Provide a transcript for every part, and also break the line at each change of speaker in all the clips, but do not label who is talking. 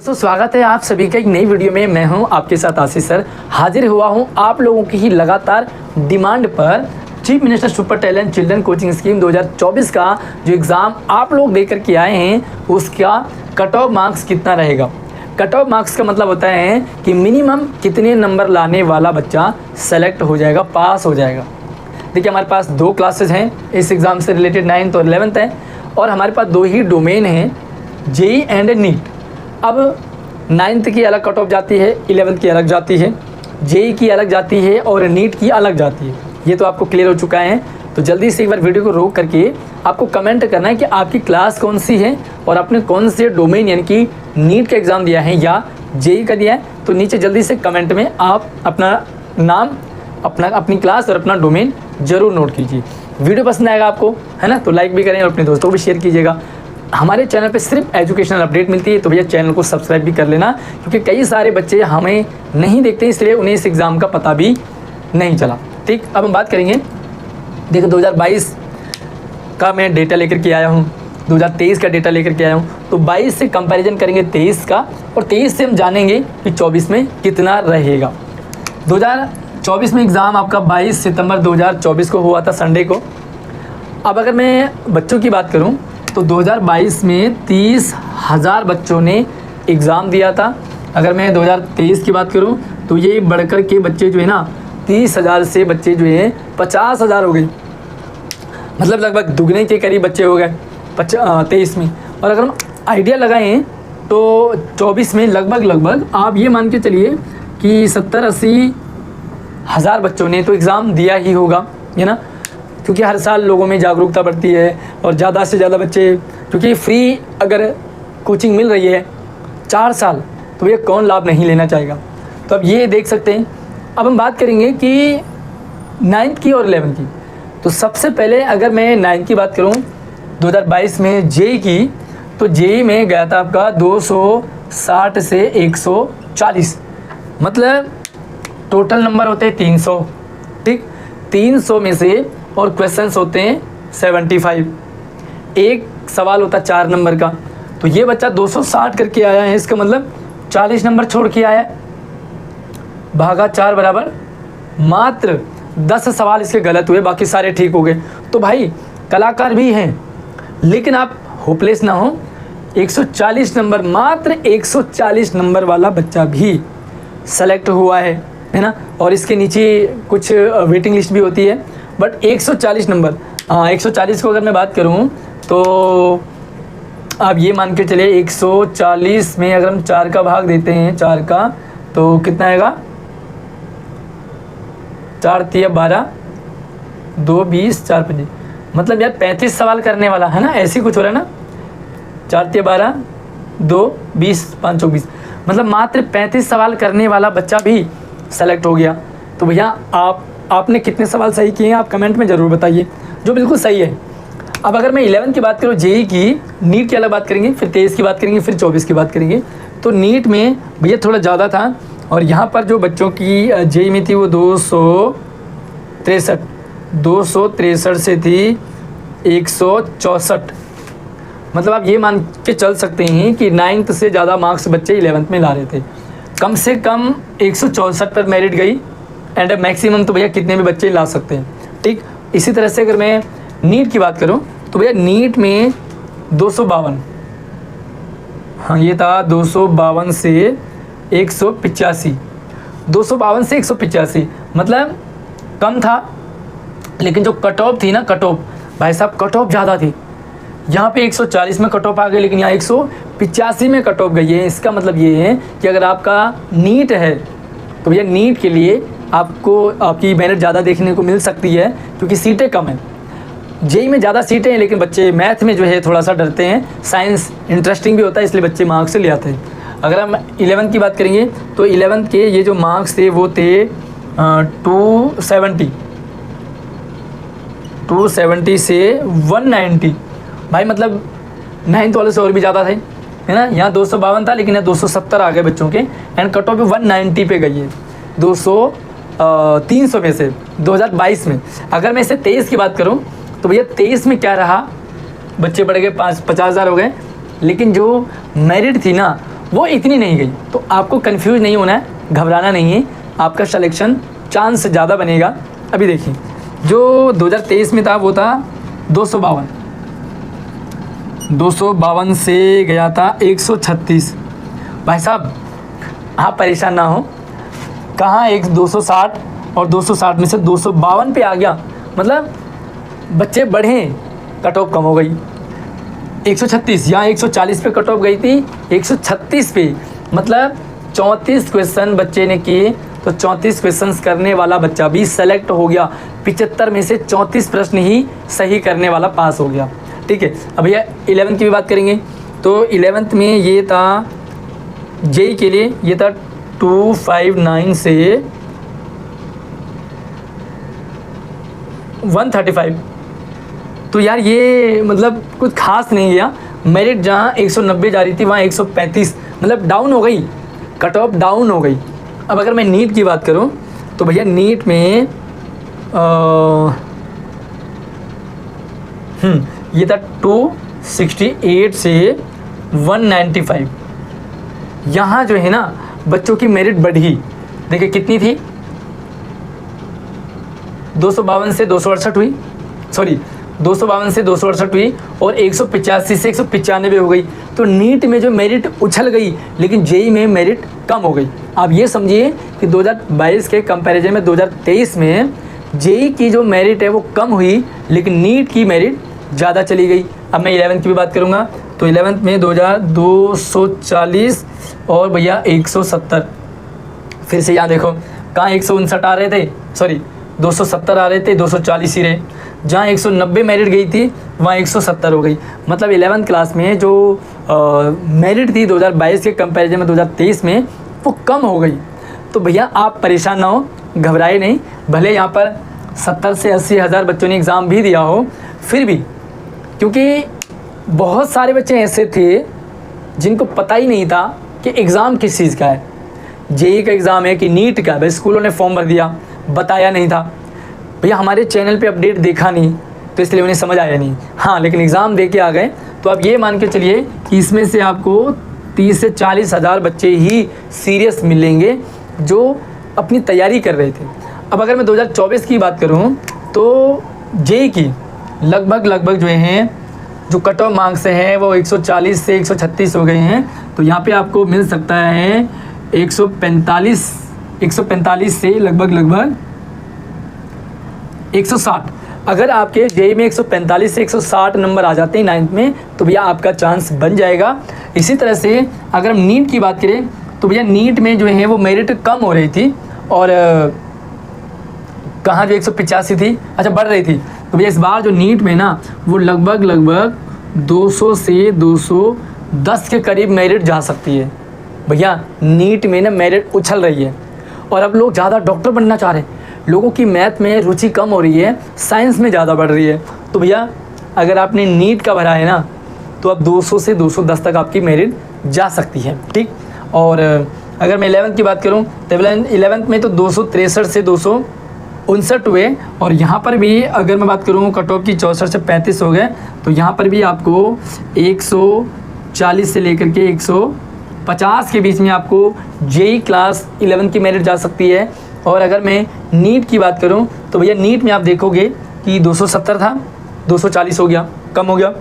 तो स्वागत है आप सभी का एक नई वीडियो में। मैं हूं आपके साथ आशीष सर, हाजिर हुआ हूं आप लोगों की ही लगातार डिमांड पर chief minister super talent children coaching scheme 2024 का जो एग्ज़ाम आप लोग देकर के आए हैं उसका कट ऑफ मार्क्स कितना रहेगा। कट ऑफ मार्क्स का मतलब होता है कि मिनिमम कितने नंबर लाने वाला बच्चा सेलेक्ट हो जाएगा, पास हो जाएगा। देखिए हमारे पास दो क्लासेज हैं इस एग्ज़ाम से रिलेटेड, 9th और 11th है, और हमारे पास दो ही डोमेन हैं, जेई एंड नीट। अब 9th की अलग कट ऑफ जाती है, 11th की अलग जाती है, जेई की अलग जाती है और नीट की अलग जाती है। ये तो आपको क्लियर हो चुका है। तो जल्दी से एक बार वीडियो को रोक करके आपको कमेंट करना है कि आपकी क्लास कौन सी है और आपने कौन से डोमेन यानी कि नीट का एग्ज़ाम दिया है या जेई का दिया है। तो नीचे जल्दी से कमेंट में आप अपना नाम, अपनी क्लास और अपना डोमेन ज़रूर नोट कीजिए। वीडियो पसंद आएगा आपको, है ना, तो लाइक भी करें और अपने दोस्तों को भी शेयर कीजिएगा। हमारे चैनल पे सिर्फ एजुकेशनल अपडेट मिलती है, तो भैया चैनल को सब्सक्राइब भी कर लेना, क्योंकि कई सारे बच्चे हमें नहीं देखते इसलिए उन्हें इस एग्ज़ाम का पता भी नहीं चला। ठीक, अब हम बात करेंगे। देखो 2022 का मैं डेटा लेकर के आया हूँ, 2023 का डेटा लेकर के आया हूँ। तो 22 से कंपैरिजन करेंगे 23 का, और 23 से हम जानेंगे कि 24 में कितना रहेगा। 2024 में एग्ज़ाम आपका 22 सितंबर 2024 को हुआ था, संडे को। अब अगर मैं बच्चों की बात करूं तो 2022 में 30,000 बच्चों ने एग्ज़ाम दिया था। अगर मैं 2023 की बात करूं तो ये बढ़कर के बच्चे जो है ना 30,000 से बच्चे जो है 50,000 हो गए, मतलब लगभग दुगने के करीब बच्चे हो गए 23 में। और अगर हम आइडिया लगाएं तो 24 में लगभग आप ये मान के चलिए कि 70-80 हज़ार बच्चों ने तो एग्ज़ाम दिया ही होगा, है ना, क्योंकि हर साल लोगों में जागरूकता बढ़ती है और ज़्यादा से ज़्यादा बच्चे, क्योंकि फ्री अगर कोचिंग मिल रही है 4 साल, तो ये कौन लाभ नहीं लेना चाहेगा। तो अब ये देख सकते हैं। अब हम बात करेंगे कि 9th की और 11th की। तो सबसे पहले अगर मैं 9th की बात करूं 2022 में जेई की, तो जेई में गया था आपका 260 से 140, मतलब टोटल नंबर होते हैं 300। ठीक, 300 में से और क्वेश्चंस होते हैं 75, एक सवाल होता है 4 नंबर का। तो ये बच्चा 260 करके आया है, इसका मतलब 40 नंबर छोड़ के आया, भागा 4 बराबर मात्र 10 सवाल इसके गलत हुए, बाकी सारे ठीक हो गए। तो भाई कलाकार भी हैं, लेकिन आप होपलेस ना हो। 140 नंबर, मात्र 140 नंबर वाला बच्चा भी सेलेक्ट हुआ है ना। और इसके नीचे कुछ वेटिंग लिस्ट भी होती है, बट 140 नंबर, 140 को अगर मैं बात करूं तो आप ये मान के चलिए 140 में अगर हम 4 का भाग देते हैं, 4 का, तो कितना आएगा, 4 तिया 12, 2 20, 4 25, मतलब यार 35 सवाल करने वाला है ना, ऐसे कुछ हो रहा है ना। 4 तिया 12, 2 20, 5 24, मतलब मात्र 35 सवाल करने वाला बच्चा भी सेलेक्ट हो गया। तो भैया आपने कितने सवाल सही किए हैं आप कमेंट में ज़रूर बताइए, जो बिल्कुल सही है। अब अगर मैं 11th की बात करूँ, जेई की, नीट की अलग बात करेंगे, फिर 23 की बात करेंगे, फिर 24 की बात करेंगे। तो नीट में भैया थोड़ा ज़्यादा था, और यहाँ पर जो बच्चों की जेई में थी वो 263 से थी 164, मतलब आप ये मान के चल सकते हैं कि 9th से ज़्यादा मार्क्स बच्चे 11th में ला रहे थे। कम से कम 164 पर मेरिट गई, एंड मैक्सिमम तो भैया कितने भी बच्चे ला सकते हैं। ठीक, इसी तरह से अगर मैं नीट की बात करूं तो भैया नीट में 252, हाँ ये था 252 से 185, 252 से 185, मतलब कम था, लेकिन जो कट ऑफ थी ना, कट ऑफ भाई साहब कट ऑफ ज़्यादा थी। यहाँ पे 140 में कट ऑफ आ गई, लेकिन यहाँ 185 में कट ऑफ गई है। इसका मतलब ये है कि अगर आपका नीट है तो भैया नीट के लिए आपकी मेरिट ज़्यादा देखने को मिल सकती है, क्योंकि सीटें कम हैं। जेई में ज़्यादा सीटें हैं, लेकिन बच्चे मैथ में जो है थोड़ा सा डरते हैं, साइंस इंटरेस्टिंग भी होता है, इसलिए बच्चे मार्क्स ले आते हैं। अगर हम 11th की बात करेंगे तो 11th के ये जो मार्क्स थे वो थे 270 से 190, भाई मतलब 9th वाले से और भी ज़्यादा थे, है ना। यहाँ 252 था, लेकिन यहाँ 270 आ गए बच्चों के, एंड कट ऑफ 190 पे गई है 300 में से 2022 में। अगर मैं इसे 23 की बात करूं तो भैया 23 में क्या रहा, बच्चे बढ़ गए 50,000 हो गए, लेकिन जो मेरिट थी ना वो इतनी नहीं गई। तो आपको कंफ्यूज नहीं होना है, घबराना नहीं है, आपका सिलेक्शन चांस ज़्यादा बनेगा। अभी देखिए जो 2023 में था वो था 252 से गया था 136। भाई साहब आप परेशान ना हो, कहाँ एक 260 और 260 में से 252 पे आ गया, मतलब बच्चे बढ़े, कट ऑफ कम हो गई। 136 यहाँ 140 पे कट ऑफ गई थी, 136 पे, मतलब 34 क्वेश्चन बच्चे ने किए, तो 34 क्वेश्चंस करने वाला बच्चा भी सेलेक्ट हो गया। 75 में से 34 प्रश्न ही सही करने वाला पास हो गया। ठीक है, अब भैया 11th की भी बात करेंगे। तो 11th में ये था जेई के लिए, ये था 259 से 135। तो यार ये मतलब कुछ खास नहीं गया, मेरिट जहाँ 190 जा रही थी वहाँ 135, मतलब डाउन हो गई, कट ऑफ डाउन हो गई। अब अगर मैं नीट की बात करूँ तो भैया नीट में ये था 268 से 195। यहाँ जो है ना बच्चों की मेरिट बढ़ी, देखिए कितनी थी, 252 से 268 हुई, सॉरी 252 से 268 हुई, और 185 से 195 हो गई। तो नीट में जो मेरिट उछल गई, लेकिन जेई में मेरिट कम हो गई। आप ये समझिए कि 2022 के कंपैरिजन में 2023 में जेई की जो मेरिट है वो कम हुई, लेकिन नीट की मेरिट ज़्यादा चली गई। अब मैं 11th की भी बात करूँगा, तो 11th में 240 और भैया 170। फिर से यहाँ देखो कहाँ 159 आ रहे थे, सॉरी 270 आ रहे थे, 240 ही रहे। जहाँ 190 मेरिट गई थी वहाँ 170 हो गई। मतलब 11th क्लास में जो मेरिट थी 2022 के कंपैरिजन में 2023 में वो कम हो गई। तो भैया आप परेशान ना हो, घबराए नहीं, भले यहाँ पर 70 से 80 हज़ार बच्चों ने एग्ज़ाम भी दिया हो, फिर भी क्योंकि बहुत सारे बच्चे ऐसे थे जिनको पता ही नहीं था कि एग्ज़ाम किस चीज़ का है, जेई का एग्ज़ाम है कि नीट का। भाई स्कूलों ने फॉर्म भर दिया, बताया नहीं था, भैया हमारे चैनल पे अपडेट देखा नहीं, तो इसलिए उन्हें समझ आया नहीं। हाँ, लेकिन एग्ज़ाम दे के आ गए। तो आप ये मान के चलिए कि इसमें से आपको 30 से 40 हज़ार बच्चे ही सीरियस मिलेंगे जो अपनी तैयारी कर रहे थे। अब अगर मैं 2024 की बात करूँ तो जेई की लगभग जो हैं जो कट ऑफ मार्क्स हैं वो 140 से 136 हो गए हैं। तो यहाँ पे आपको मिल सकता है 145 से लगभग 160। अगर आपके जेई में 145 से 160 नंबर आ जाते हैं 9th में, तो भैया आपका चांस बन जाएगा। इसी तरह से अगर हम नीट की बात करें तो भैया नीट में जो है वो मेरिट कम हो रही थी, और कहाँ जो 185 थी, अच्छा बढ़ रही थी। तो भैया इस बार जो नीट में ना वो लगभग 200 से 210 के करीब मेरिट जा सकती है। भैया नीट में ना मेरिट उछल रही है, और अब लोग ज़्यादा डॉक्टर बनना चाह रहे हैं, लोगों की मैथ में रुचि कम हो रही है, साइंस में ज़्यादा बढ़ रही है। तो भैया अगर आपने नीट का भरा है ना तो अब 200 से 210 तक आपकी मेरिट जा सकती है। ठीक, और अगर मैं 11th की बात करूं तो 11th में तो 263 से 259 हुए, और यहाँ पर भी अगर मैं बात करूँ कट ऑफ की 64 से 35 हो गए। तो यहाँ पर भी आपको 140 से लेकर के 150 के बीच में आपको जेई क्लास 11 की मेरिट जा सकती है। और अगर मैं नीट की बात करूं तो भैया नीट में आप देखोगे कि 270 था, 240 हो गया, कम हो गया,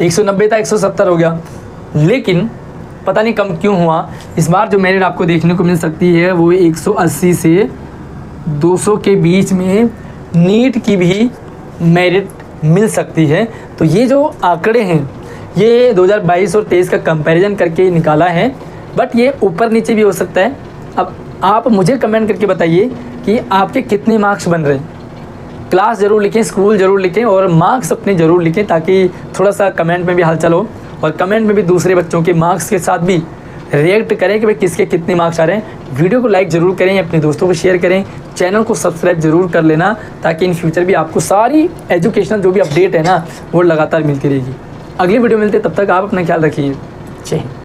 190 था, 170 हो गया। लेकिन पता नहीं कम क्यों हुआ, इस बार जो मेरिट आपको देखने को मिल सकती है वो 180 से 200 के बीच में नीट की भी मेरिट मिल सकती है। तो ये जो आंकड़े हैं ये 2022 और 23 का कंपैरिजन करके निकाला है, बट ये ऊपर नीचे भी हो सकता है। अब आप मुझे कमेंट करके बताइए कि आपके कितने मार्क्स बन रहे हैं। क्लास ज़रूर लिखें, स्कूल ज़रूर लिखें, और मार्क्स अपने ज़रूर लिखें, ताकि थोड़ा सा कमेंट में भी हलचल हो, और कमेंट में भी दूसरे बच्चों के मार्क्स के साथ भी रिएक्ट करें कि भाई किसके कितने मार्क्स आ रहे हैं। वीडियो को लाइक ज़रूर करें, अपने दोस्तों को शेयर करें, चैनल को सब्सक्राइब ज़रूर कर लेना, ताकि इन फ्यूचर भी आपको सारी एजुकेशनल जो भी अपडेट है ना वो लगातार मिलती रहेगी। अगली वीडियो मिलते, तब तक आप अपना ख्याल रखिए। जय हिंद।